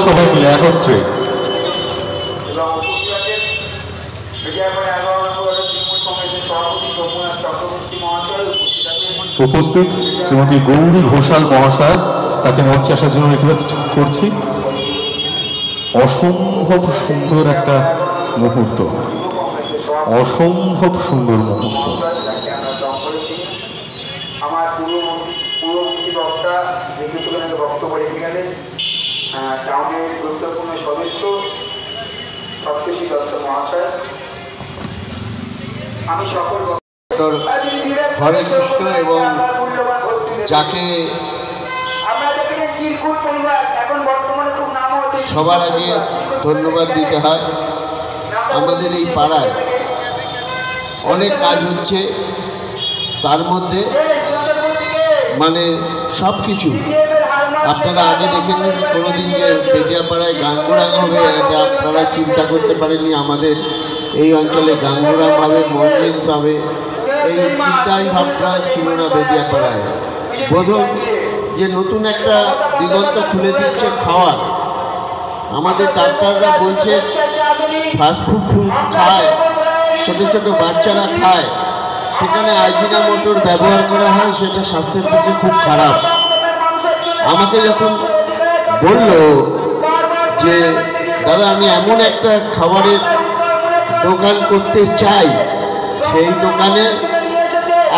সবাই মিলে একত্রে উপস্থিত শ্রীমতী গৌরী ঘোষাল মহাশয়, তাকে মঞ্চে আসার জন্য রিকোয়েস্ট করছি। অসম্ভব সুন্দর একটা মুহূর্ত, অসম্ভব সুন্দর মুহূর্ত। আমার পূর্ববর্তী বক্তা যেহেতু বক্তব্য রেখে গেলেন টাউনের গুরুত্বপূর্ণ সদস্য সপ্তর্ষি দত্ত মহাশয়, আমি সকল হরে কৃষ্ণ এবং যাকে সবার আগে ধন্যবাদ দিতে হয়। আমাদের এই পাড়ায় অনেক কাজ হচ্ছে, তার মধ্যে মানে সব কিছু আপনারা আগে দেখেন কোনোদিন যে বেদিয়াপাড়ায় গাঙ্গুরাম হবে এটা আপনারা চিন্তা করতে পারেননি। আমাদের এই অঞ্চলে গাঙ্গুরাম হবে, মঞ্জিন্স হবে, এই চিন্তাই ভাবনা ছিল না বেদিয়াপাড়ায়। বোধন যে নতুন একটা দিগন্ত খুলে দিচ্ছে খাওয়ার। আমাদের ডাক্তাররা বলছে ফাস্টফুড খায়, ছোটো ছোটো বাচ্চারা খায়, সেখানে আজিনামোটোর ব্যবহার করা হয়, সেটা স্বাস্থ্যের পক্ষে খুব খারাপ। আমাকে যখন বলল যে দাদা আমি এমন একটা খাবারের দোকান করতে চাই, সেই দোকানে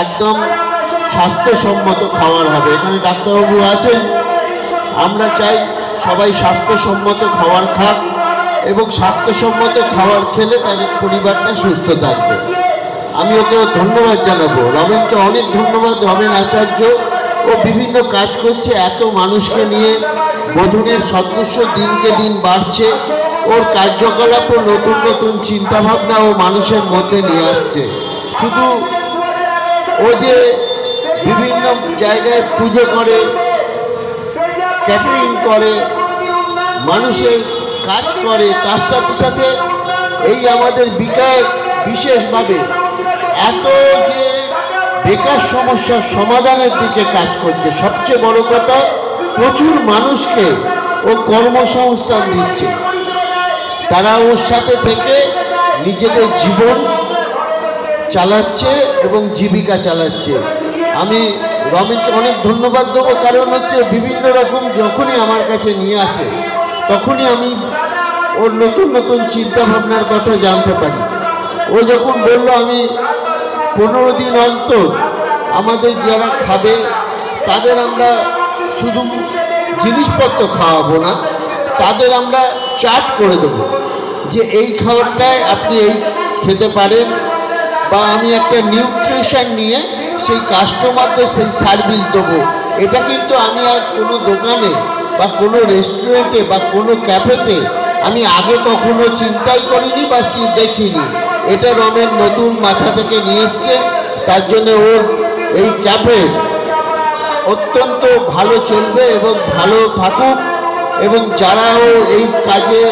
একদম স্বাস্থ্যসম্মত খাবার হবে। এখানে ডাক্তারবাবু আছেন, আমরা চাই সবাই স্বাস্থ্যসম্মত খাবার খাক এবং স্বাস্থ্যসম্মত খাবার খেলে তার পরিবারটা সুস্থ থাকবে। আমি ওকে ধন্যবাদ জানাবো, রমেনকে অনেক ধন্যবাদ। রমেন আচার্য ও বিভিন্ন কাজ করছে, এত মানুষকে নিয়ে বোধনের সদস্য দিনকে দিন বাড়ছে, ওর কার্যকলাপও নতুন নতুন চিন্তাভাবনা ও মানুষের মধ্যে নিয়ে আসছে। শুধু ও যে বিভিন্ন জায়গায় পুজো করে, ক্যাটারিং করে, মানুষের কাজ করে, তার সাথে সাথে এই আমাদের বিশেষভাবে এত যে বেকার সমস্যার সমাধানের দিকে কাজ করছে। সবচেয়ে বড় কথা, প্রচুর মানুষকে ও কর্মসংস্থান দিচ্ছে। তারা ওর সাথে থেকে নিজেদের জীবন চালাচ্ছে এবং জীবিকা চালাচ্ছে। আমি রমেনকে অনেক ধন্যবাদ দেবো, কারণ হচ্ছে বিভিন্ন রকম যখনই আমার কাছে নিয়ে আসে তখনই আমি ওর নতুন নতুন চিন্তাভাবনার কথা জানতে পারি। ও যখন বলল আমি 15 দিন অন্তর আমাদের যারা খাবে তাদের আমরা শুধু জিনিসপত্র খাওয়াবো না, তাদের আমরা চার্ট করে দেবো যে এই খাবারটায় আপনি এই খেতে পারেন, বা আমি একটা নিউট্রিশন নিয়ে সেই কাস্টমারদের সেই সার্ভিস দেবো। এটা কিন্তু আমি আর কোনো দোকানে বা কোনো রেস্টুরেন্টে বা কোনো ক্যাফেতে আমি আগে কখনো চিন্তাই করিনি বা দেখিনি। এটা রমেন নতুন মাথা থেকে নিয়ে এসছে, তার জন্য ওর এই ক্যাফে অত্যন্ত ভালো চলবে এবং ভালো থাকুক। এবং যারা ও এই কাজে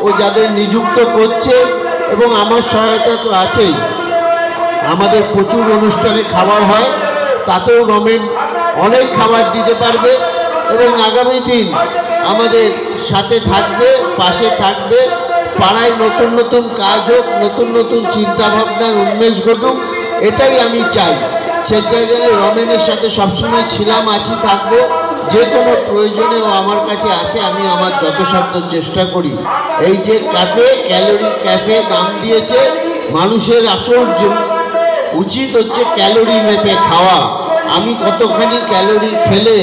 ও যাদের নিযুক্ত করছে, এবং আমার সহায়তা তো আছেই, আমাদের প্রচুর অনুষ্ঠানে খাবার হয়, তাতেও রমেন অনেক খাবার দিতে পারবে এবং আগামী দিন আমাদের সাথে থাকবে, পাশে থাকবে। পাড়ায় নতুন নতুন কাজ হোক, নতুন নতুন চিন্তাভাবনার উন্মেষ ঘটুক, এটাই আমি চাই। সে জায়গায় রমেনের সাথে সবসময় ছিলাম, আছি, থাকবো। যে কোনো প্রয়োজনে ও আমার কাছে আসে, আমি আমার যথাসাধ্য চেষ্টা করি। এই যে ক্যাফে, ক্যালোরি ক্যাফে নাম দিয়েছে, মানুষের আসল উচিত হচ্ছে ক্যালোরি মেপে খাওয়া। আমি কতখানি ক্যালোরি খেলে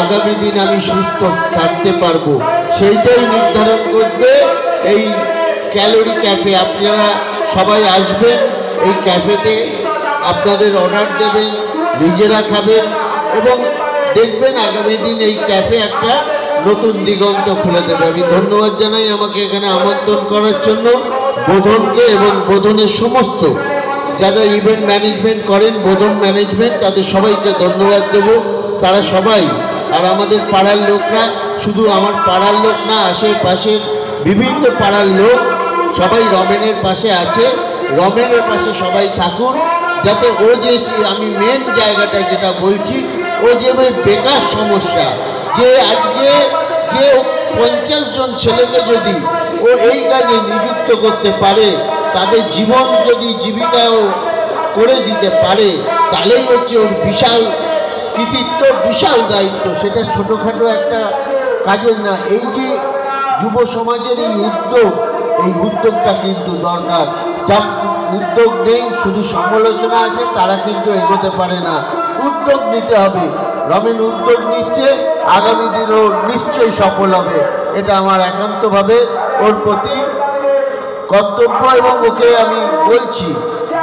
আগামী দিন আমি সুস্থ থাকতে পারবো, সেইটাই নির্ধারণ করবে এই ক্যালোরি ক্যাফে। আপনারা সবাই আসবেন এই ক্যাফেতে, আপনাদের অর্ডার দেবেন, নিজেরা খাবেন এবং দেখবেন আগামী দিন এই ক্যাফে একটা নতুন দিগন্ত খুলে দেবে। আমি ধন্যবাদ জানাই আমাকে এখানে আমন্ত্রণ করার জন্য বোধনকে এবং বোধনের সমস্ত যারা ইভেন্ট ম্যানেজমেন্ট করেন, বোধন ম্যানেজমেন্ট, তাদের সবাইকে ধন্যবাদ দেব। তারা সবাই, আর আমাদের পাড়ার লোকরা, শুধু আমার পাড়ার লোক না, আশেপাশের বিভিন্ন পাড়ার লোক সবাই রমেনের পাশে আছে। রমেনের পাশে সবাই থাকুন, যাতে ও যে আমি মেন জায়গাটা যেটা বলছি ও যে বেকার সমস্যা, যে আজকে যে 50 জন ছেলেকে যদি ও এই কাজে নিযুক্ত করতে পারে, তাদের জীবন যদি জীবিকাও করে দিতে পারে, তাহলেই হচ্ছে ওর বিশাল কৃতিত্ব, বিশাল দায়িত্ব। সেটা ছোটোখাটো একটা কাজের না। এই যে যুব সমাজের এই উদ্যোগটা কিন্তু দরকার। যা উদ্যোগ নেই, শুধু সমালোচনা আছে, তারা কিন্তু এগোতে পারে না। উদ্যোগ নিতে হবে। রমেন উদ্যোগ নিচ্ছে, আগামী দিনও নিশ্চয়ই সফল হবে। এটা আমার একান্তভাবে ওর প্রতি কর্তব্য, এবং ওকে আমি বলছি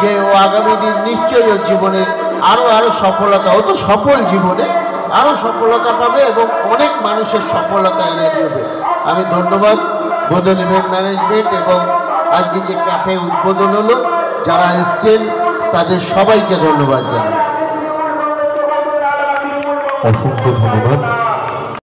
যে ও আগামী দিন নিশ্চয়ই ওর জীবনে আরও সফলতা, ও তো সফল জীবনে আরও সফলতা পাবে এবং অনেক মানুষের সফলতা এনে দেবে। আমি ধন্যবাদ বোধন ইভেন্ট ম্যানেজমেন্ট এবং আজকে যে ক্যাফে উদ্বোধন হলো, যারা এসছেন তাদের সবাইকে ধন্যবাদ জানাই। অসংখ্য ধন্যবাদ।